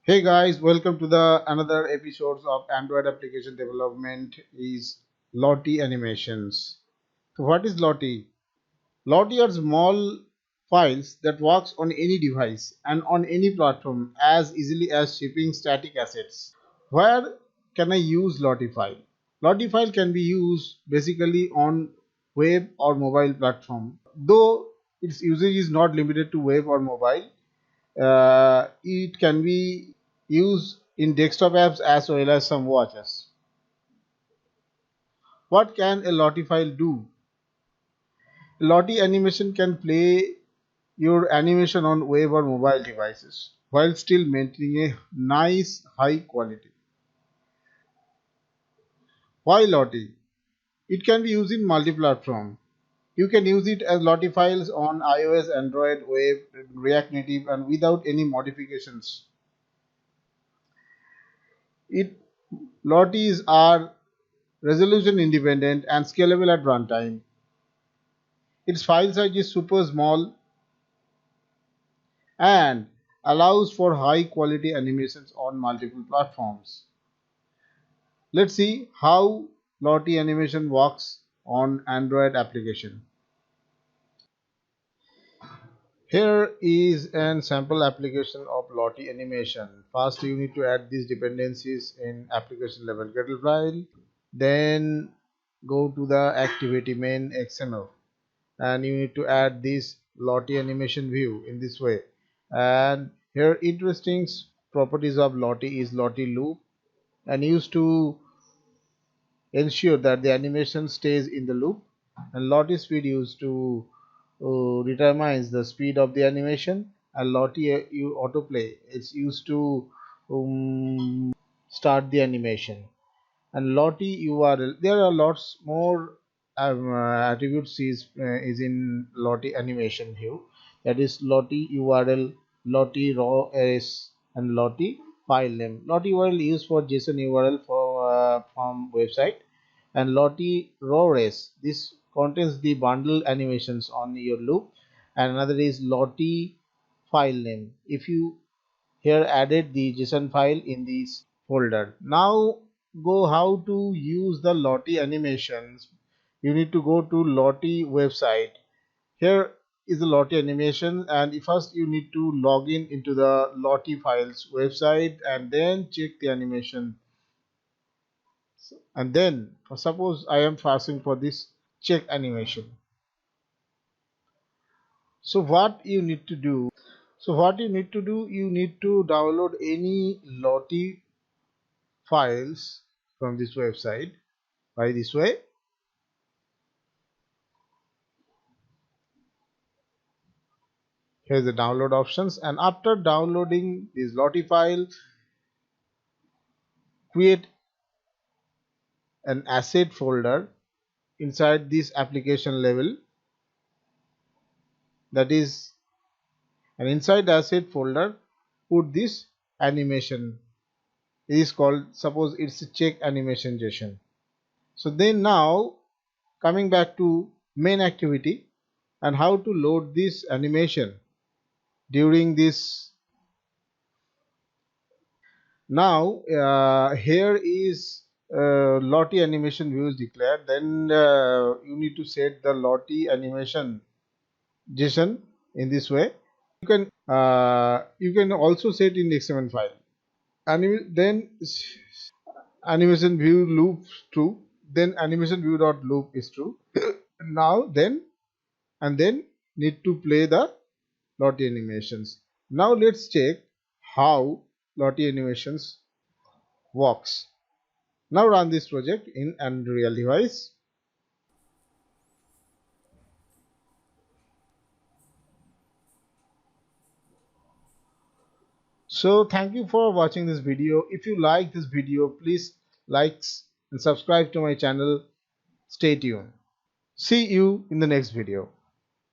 Hey guys, welcome to the another episodes of Android application development is Lottie Animations. So what is Lottie? Lottie are small files that works on any device and on any platform as easily as shipping static assets. Where can I use Lottie file? Lottie file can be used basically on web or mobile platform. Though its usage is not limited to web or mobile, it can be used in desktop apps as well as some watches. What can a Lottie file do? Lottie animation can play your animation on web or mobile devices while still maintaining a nice high quality. Why Lottie? It can be used in multi-platform. You can use it as Lottie files on iOS, Android, web, React Native and without any modifications. It Lotties are resolution independent and scalable at runtime. Its file size is super small and allows for high quality animations on multiple platforms. Let's see how Lottie animation works on Android application. Here is an sample application of Lottie animation. First you need to add these dependencies in application level Gradle file. Then go to the activity main XML and you need to add this Lottie animation view in this way. And here interesting properties of Lottie is Lottie loop and used to ensure that the animation stays in the loop, and Lottie speed used to determines the speed of the animation, and Lottie autoplay is used to start the animation. And Lottie URL, there are lots more attributes is in Lottie animation view, that is Lottie URL, Lottie raw arrays and Lottie file name. Lottie URL used for JSON URL for from website, and Lottie raw arrays, this contains the bundle animations on your loop, and another is Lottie file name. If you here added the JSON file in this folder. Now go how to use the Lottie animations. You need to go to Lottie website. Here is the Lottie animation, and first you need to log in into the Lottie files website and then check the animation. And then suppose I am passing for this check animation. So what you need to do? You need to download any Lottie files from this website by this way. Here's the download options, and after downloading this Lottie file, create an asset folder inside this application level, that is, and inside the asset folder put this animation. It is called, suppose it's a check animation JSON. So then now coming back to main activity and how to load this animation during this. Now here is Lottie animation view is declared. Then you need to set the Lottie animation JSON in this way. You can also set in XML file. Then animation view loop true. Then animation view dot loop is true. Now then need to play the Lottie animations. Now let's check how Lottie animations works. Now run this project in an real device. So thank you for watching this video. If you like this video, please like and subscribe to my channel. Stay tuned. See you in the next video.